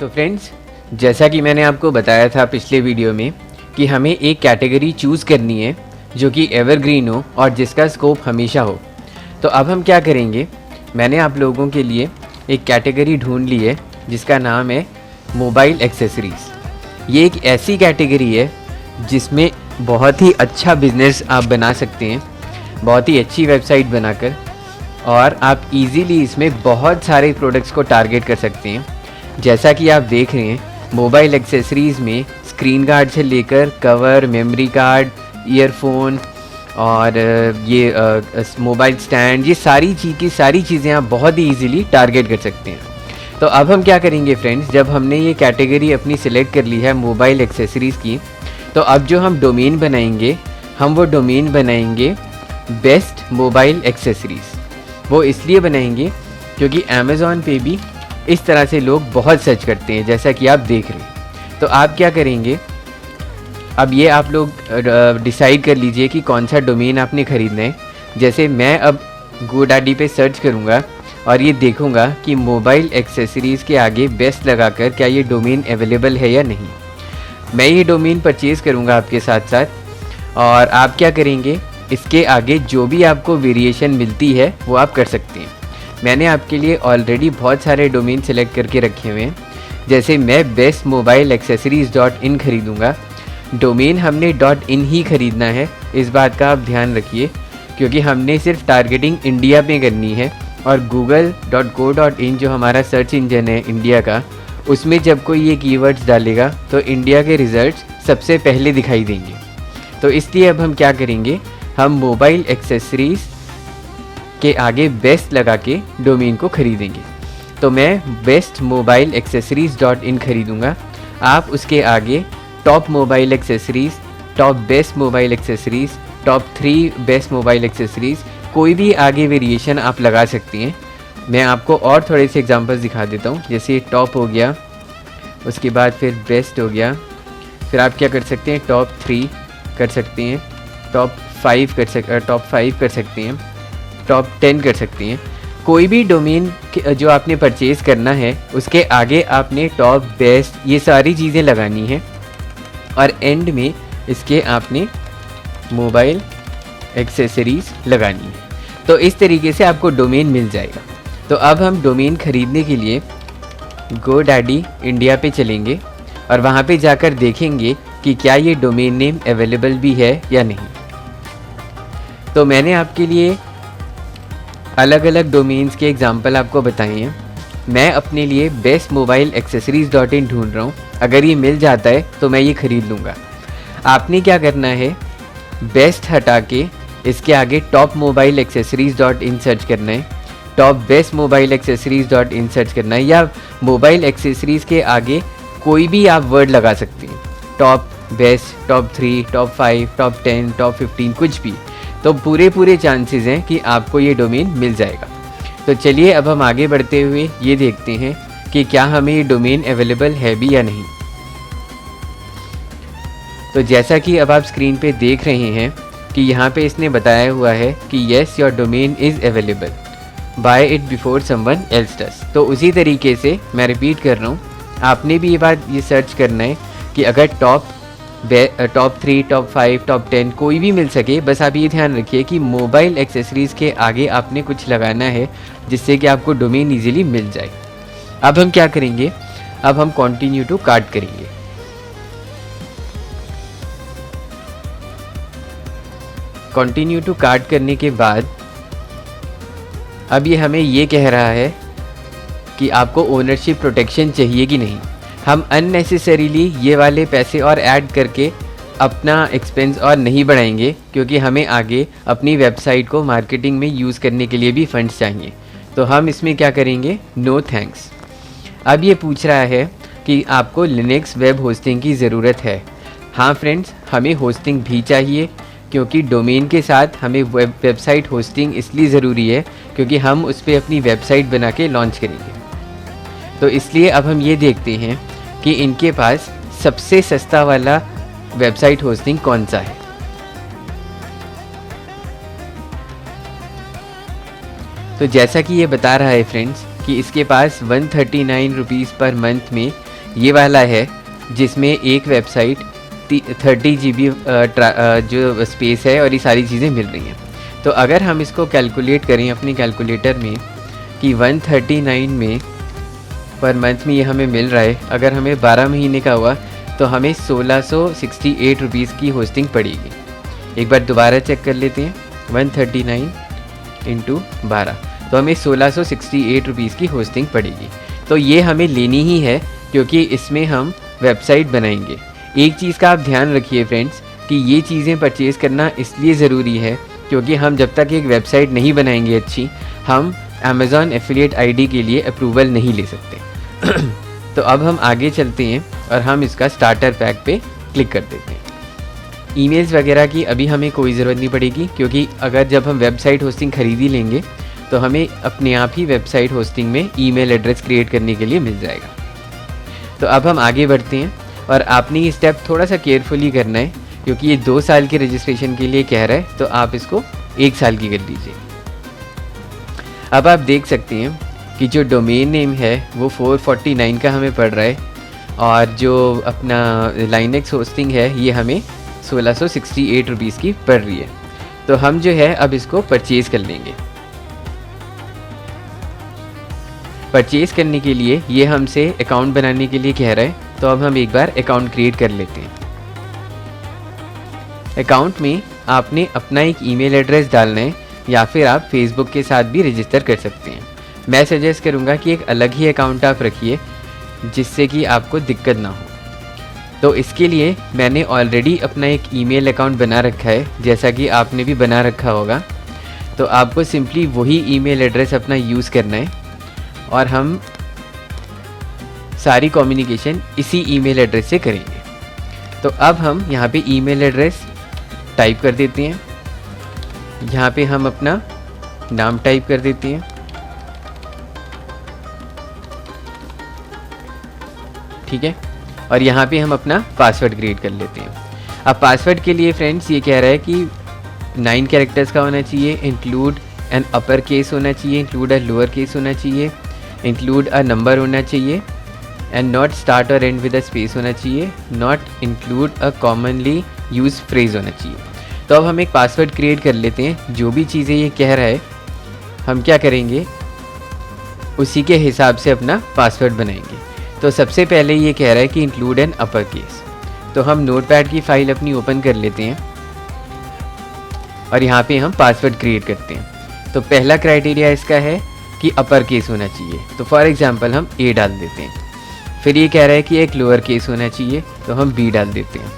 तो फ्रेंड्स, जैसा कि मैंने आपको बताया था पिछले वीडियो में कि हमें एक कैटेगरी चूज़ करनी है जो कि एवरग्रीन हो और जिसका स्कोप हमेशा हो। तो अब हम क्या करेंगे, मैंने आप लोगों के लिए एक कैटेगरी ढूंढ ली है जिसका नाम है मोबाइल एक्सेसरीज़। ये एक ऐसी कैटेगरी है जिसमें बहुत ही अच्छा बिज़नेस आप बना सकते हैं, बहुत ही अच्छी वेबसाइट बनाकर, और आप इजीली इसमें बहुत सारे प्रोडक्ट्स को टारगेट कर सकते हैं। जैसा कि आप देख रहे हैं, मोबाइल एक्सेसरीज़ में स्क्रीन गार्ड से लेकर कवर, मेमोरी कार्ड, ईयरफोन और ये मोबाइल स्टैंड, ये सारी चीज़ें आप बहुत ही इजीली टारगेट कर सकते हैं। तो अब हम क्या करेंगे फ्रेंड्स, जब हमने ये कैटेगरी अपनी सिलेक्ट कर ली है मोबाइल एक्सेसरीज़ की, तो अब जो हम डोमेन बनाएंगे, हम वो डोमेन बनाएंगे बेस्ट मोबाइल एक्सेसरीज़। वो इसलिए बनाएंगे क्योंकि अमेज़ॉन पे भी इस तरह से लोग बहुत सर्च करते हैं, जैसा कि आप देख रहे हैं। तो आप क्या करेंगे, अब ये आप लोग डिसाइड कर लीजिए कि कौन सा डोमेन आपने ख़रीदना है। जैसे मैं अब GoDaddy पे सर्च करूँगा और ये देखूँगा कि मोबाइल एक्सेसरीज़ के आगे बेस्ट लगाकर क्या ये डोमेन अवेलेबल है या नहीं। मैं ये डोमेन परचेज़ करूँगा आपके साथ साथ, और आप क्या करेंगे, इसके आगे जो भी आपको वेरिएशन मिलती है वो आप कर सकते हैं। मैंने आपके लिए ऑलरेडी बहुत सारे डोमेन सेलेक्ट करके रखे हुए हैं। जैसे मैं बेस्ट मोबाइल एक्सेसरीज़ .in ख़रीदूँगा। डोमेन हमने .in ही ख़रीदना है, इस बात का आप ध्यान रखिए, क्योंकि हमने सिर्फ टारगेटिंग इंडिया पे करनी है। और google.co.in जो हमारा सर्च इंजन है इंडिया का, उसमें जब कोई ये कीवर्ड्स डालेगा तो इंडिया के रिज़ल्ट्स सबसे पहले दिखाई देंगे। तो इसलिए अब हम क्या करेंगे, हम मोबाइल एक्सेसरीज़ के आगे बेस्ट लगा के डोमेन को ख़रीदेंगे। तो मैं बेस्ट मोबाइल एक्सेसरीज़ .in ख़रीदूँगा। आप उसके आगे top mobile accessories, top best mobile accessories, top 3 best mobile accessories, कोई भी आगे वेरिएशन आप लगा सकती हैं। मैं आपको और थोड़े से एग्जांपल्स दिखा देता हूँ। जैसे टॉप हो गया, उसके बाद फिर बेस्ट हो गया, फिर आप क्या कर सकते हैं, टॉप 3 कर सकते हैं, टॉप 5 कर सकते हैं, टॉप 10 कर सकते हैं। कोई भी डोमेन जो आपने परचेज़ करना है उसके आगे आपने टॉप, बेस्ट, ये सारी चीज़ें लगानी है, और एंड में इसके आपने मोबाइल एक्सेसरीज़ लगानी है। तो इस तरीके से आपको डोमेन मिल जाएगा। तो अब हम डोमेन ख़रीदने के लिए GoDaddy इंडिया पे चलेंगे और वहाँ पे जाकर देखेंगे कि क्या ये डोमेन नेम अवेलेबल भी है या नहीं। तो मैंने आपके लिए अलग अलग डोमेन्स के एग्जांपल आपको बताए हैं। मैं अपने लिए बेस्ट मोबाइल एक्सेसरीज़ .in ढूंढ रहा हूँ। अगर ये मिल जाता है तो मैं ये ख़रीद लूँगा। आपने क्या करना है, बेस्ट हटा के इसके आगे top mobile accessories .in search करना है, top best mobile accessories .in search करना है, या मोबाइल एक्सेसरीज़ के आगे कोई भी आप वर्ड लगा सकते हैं, top best, top 3, top 5, top 10, top 15, कुछ भी। तो पूरे चांसेस हैं कि आपको ये डोमेन मिल जाएगा। तो चलिए अब हम आगे बढ़ते हुए ये देखते हैं कि क्या हमें ये डोमेन अवेलेबल है भी या नहीं। तो जैसा कि अब आप स्क्रीन पे देख रहे हैं कि यहाँ पे इसने बताया हुआ है कि yes your domain is available, buy it before someone else does. तो उसी तरीके से मैं रिपीट कर रहा हूँ, आपने भी ये सर्च करना है कि अगर टॉप 3, टॉप 5, टॉप 10 कोई भी मिल सके। बस आप ये ध्यान रखिए कि मोबाइल एक्सेसरीज़ के आगे आपने कुछ लगाना है जिससे कि आपको डोमेन इजीली मिल जाए। अब हम क्या करेंगे, अब हम कंटिन्यू टू कार्ट करेंगे। कंटिन्यू टू कार्ट करने के बाद अब ये हमें ये कह रहा है कि आपको ओनरशिप प्रोटेक्शन चाहिए कि नहीं। हम अननेसेसरीली ये वाले पैसे और ऐड करके अपना एक्सपेंस और नहीं बढ़ाएंगे, क्योंकि हमें आगे अपनी वेबसाइट को मार्केटिंग में यूज़ करने के लिए भी फंड्स चाहिए। तो हम इसमें क्या करेंगे, नो थैंक्स। अब ये पूछ रहा है कि आपको लिनक्स वेब होस्टिंग की ज़रूरत है। हाँ फ्रेंड्स, हमें होस्टिंग भी चाहिए, क्योंकि डोमेन के साथ हमें वेबसाइट होस्टिंग इसलिए ज़रूरी है क्योंकि हम उस पर अपनी वेबसाइट बना के लॉन्च करेंगे। तो इसलिए अब हम ये देखते हैं कि इनके पास सबसे सस्ता वाला वेबसाइट होस्टिंग कौन सा है। तो जैसा कि ये बता रहा है फ्रेंड्स कि इसके पास 139 रुपीज़ पर मंथ में ये वाला है जिसमें एक वेबसाइट 30 GB जो स्पेस है और ये सारी चीज़ें मिल रही हैं। तो अगर हम इसको कैलकुलेट करें अपनी कैलकुलेटर में कि 139 में पर मंथ में ये हमें मिल रहा है, अगर हमें 12 महीने का हुआ तो हमें 1668 रुपीज़ की होस्टिंग पड़ेगी। एक बार दोबारा चेक कर लेते हैं, 139 इंटू 12 तो हमें 1668 रुपीज़ की होस्टिंग पड़ेगी। तो ये हमें लेनी ही है क्योंकि इसमें हम वेबसाइट बनाएंगे। एक चीज़ का आप ध्यान रखिए फ्रेंड्स कि ये चीज़ें परचेज़ करना इसलिए ज़रूरी है क्योंकि हम जब तक एक वेबसाइट नहीं बनाएंगे अच्छी, हम अमेज़ॉन एफिलिएट आईडी के लिए अप्रूवल नहीं ले सकते। तो अब हम आगे चलते हैं और हम इसका स्टार्टर पैक पे क्लिक कर देते हैं। ईमेल्स वगैरह की अभी हमें कोई ज़रूरत नहीं पड़ेगी क्योंकि अगर जब हम वेबसाइट होस्टिंग ख़रीद ही लेंगे तो हमें अपने आप ही वेबसाइट होस्टिंग में ईमेल एड्रेस क्रिएट करने के लिए मिल जाएगा। तो अब हम आगे बढ़ते हैं और आपने ये स्टेप थोड़ा सा केयरफुली करना है क्योंकि ये 2 साल के रजिस्ट्रेशन के लिए कह रहा है, तो आप इसको 1 साल की कर लीजिए। अब आप देख सकते हैं कि जो डोमेन नेम है वो 449 का हमें पड़ रहा है और जो अपना लाइनेक्स होस्टिंग है ये हमें 1668 रुपीज़ की पड़ रही है। तो हम जो है अब इसको परचेज़ कर लेंगे। परचेज़ करने के लिए ये हमसे अकाउंट बनाने के लिए कह रहा है, तो अब हम एक बार अकाउंट क्रिएट कर लेते हैं। अकाउंट में आपने अपना एक ईमेल एड्रेस डालना है या फिर आप फेसबुक के साथ भी रजिस्टर कर सकते हैं। मैं सजेस्ट करूँगा कि एक अलग ही अकाउंट आप रखिए जिससे कि आपको दिक्कत ना हो। तो इसके लिए मैंने ऑलरेडी अपना एक ईमेल अकाउंट बना रखा है, जैसा कि आपने भी बना रखा होगा। तो आपको सिंपली वही ईमेल एड्रेस अपना यूज़ करना है और हम सारी कम्युनिकेशन इसी ईमेल एड्रेस से करेंगे। तो अब हम यहाँ पे ईमेल एड्रेस टाइप कर देते हैं, यहाँ पे हम अपना नाम टाइप कर देते हैं, ठीक है, और यहाँ पे हम अपना पासवर्ड क्रिएट कर लेते हैं। अब पासवर्ड के लिए फ्रेंड्स ये कह रहा है कि 9 कैरेक्टर्स का होना चाहिए, इंक्लूड एन अपर केस होना चाहिए, इंक्लूड अ लोअर केस होना चाहिए, इंक्लूड अ नंबर होना चाहिए एंड नॉट स्टार्ट और एंड विद अ स्पेस होना चाहिए, not include a commonly use phrase होना चाहिए। तो अब हम एक पासवर्ड क्रिएट कर लेते हैं। जो भी चीज़ें ये कह रहा है हम क्या करेंगे उसी के हिसाब से अपना पासवर्ड बनाएंगे। तो सबसे पहले ये कह रहा है कि इंक्लूड एन अपर केस, तो हम नोटपैड की फ़ाइल अपनी ओपन कर लेते हैं और यहाँ पे हम पासवर्ड क्रिएट करते हैं। तो पहला क्राइटेरिया इसका है कि अपर केस होना चाहिए, तो फॉर एग्जांपल हम ए डाल देते हैं। फिर ये कह रहा है कि एक लोअर केस होना चाहिए, तो हम बी डाल देते हैं।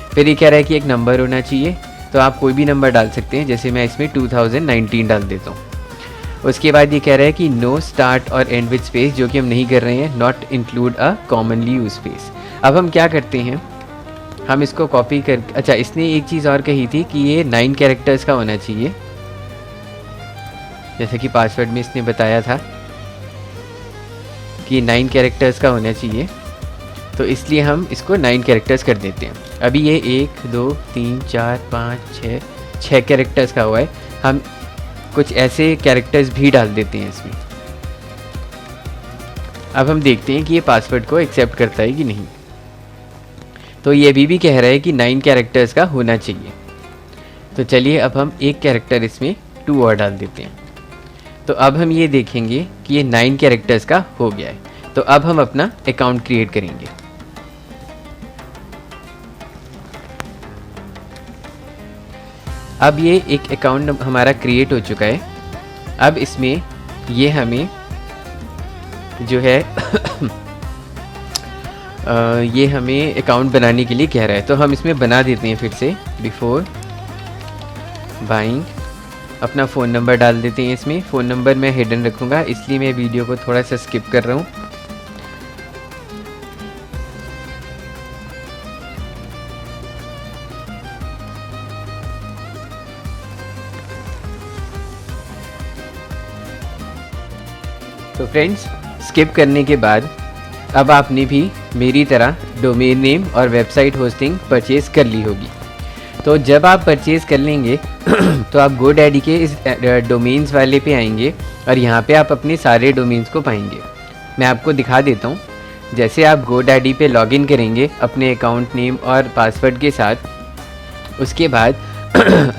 फिर ये कह रहा है कि एक नंबर होना चाहिए, तो आप कोई भी नंबर डाल सकते हैं, जैसे मैं इसमें 2019 डाल देता हूँ। उसके बाद ये कह रहा है कि नो स्टार्ट और एंड विद स्पेस, जो कि हम नहीं कर रहे हैं, not include a commonly use space. अब हम क्या करते हैं, हम इसको कॉपी कर, अच्छा इसने एक चीज़ और कही थी कि ये 9 कैरेक्टर्स का होना चाहिए, जैसे कि पासवर्ड में इसने बताया था कि 9 कैरेक्टर्स का होना चाहिए, तो इसलिए हम इसको 9 कैरेक्टर्स कर देते हैं। अभी ये 1 2 3 4 5 6 कैरेक्टर्स का हुआ है, हम कुछ ऐसे कैरेक्टर्स भी डाल देते हैं इसमें। अब हम देखते हैं कि ये पासवर्ड को एक्सेप्ट करता है कि नहीं। तो ये अभी भी कह रहा है कि 9 कैरेक्टर्स का होना चाहिए। तो चलिए अब हम एक कैरेक्टर इसमें 2 और डाल देते हैं। तो अब हम ये देखेंगे कि ये 9 कैरेक्टर्स का हो गया है। तो अब हम अपना अकाउंट क्रिएट करेंगे। अब ये एक अकाउंट हमारा क्रिएट हो चुका है। अब इसमें ये हमें जो है ये हमें अकाउंट बनाने के लिए कह रहा है, तो हम इसमें बना देते हैं। फिर से बिफोर बाइंग अपना फ़ोन नंबर डाल देते हैं। इसमें फ़ोन नंबर मैं हिडन रखूँगा, इसलिए मैं वीडियो को थोड़ा सा स्किप कर रहा हूँ। तो फ्रेंड्स, स्किप करने के बाद अब आपने भी मेरी तरह डोमेन नेम और वेबसाइट होस्टिंग परचेज़ कर ली होगी। तो जब आप परचेज़ कर लेंगे तो आप गोडैडी के इस डोमेन्स वाले पे आएंगे और यहाँ पे आप अपने सारे डोमेन्स को पाएंगे। मैं आपको दिखा देता हूँ। जैसे आप GoDaddy पे लॉगिन करेंगे अपने अकाउंट नेम और पासवर्ड के साथ, उसके बाद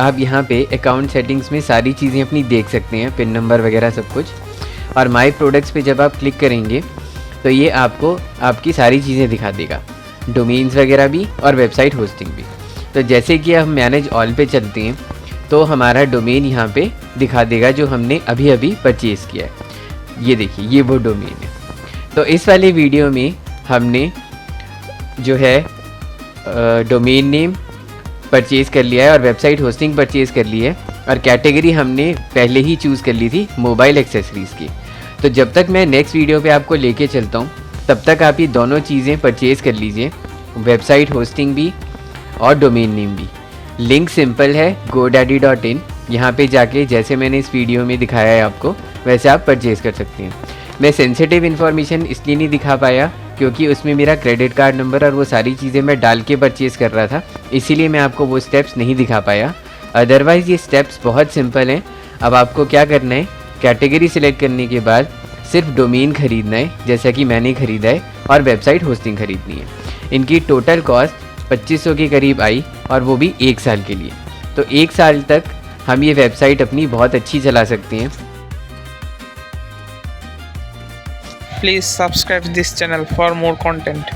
आप यहाँ पे अकाउंट सेटिंग्स में सारी चीज़ें अपनी देख सकते हैं, पिन नंबर वगैरह सब कुछ। और माय प्रोडक्ट्स पे जब आप क्लिक करेंगे तो ये आपको आपकी सारी चीज़ें दिखा देगा, डोमेन्स वगैरह भी और वेबसाइट होस्टिंग भी। तो जैसे कि हम मैनेज ऑल पे चलते हैं तो हमारा डोमेन यहाँ पे दिखा देगा जो हमने अभी अभी परचेज़ किया है। ये देखिए, ये वो डोमेन है। तो इस वाले वीडियो में हमने जो है डोमेन नेम परचेज़ कर लिया है और वेबसाइट होस्टिंग परचेज़ कर ली है, और कैटेगरी हमने पहले ही चूज़ कर ली थी मोबाइल एक्सेसरीज़ की। तो जब तक मैं नेक्स्ट वीडियो पे आपको लेके चलता हूँ तब तक आप ये दोनों चीज़ें परचेज़ कर लीजिए, वेबसाइट होस्टिंग भी और डोमेन नेम भी। लिंक सिंपल है, godaddy.in। यहाँ पे जाके जैसे मैंने इस वीडियो में दिखाया है आपको, वैसे आप परचेज़ कर सकते हैं। मैं सेंसिटिव इन्फॉर्मेशन इसलिए नहीं दिखा पाया क्योंकि उसमें मेरा क्रेडिट कार्ड नंबर और वो सारी चीज़ें मैं डाल के परचेज़ कर रहा था, इसीलिए मैं आपको वो स्टेप्स नहीं दिखा पाया। अदरवाइज़ ये स्टेप्स बहुत सिंपल हैं। अब आपको क्या करना है, कैटेगरी सिलेक्ट करने के बाद सिर्फ डोमेन ख़रीदना है, जैसा कि मैंने ख़रीदा है, और वेबसाइट होस्टिंग ख़रीदनी है। इनकी टोटल कॉस्ट 2500 के करीब आई, और वो भी 1 साल के लिए। तो 1 साल तक हम ये वेबसाइट अपनी बहुत अच्छी चला सकते हैं। Please subscribe this channel for more content.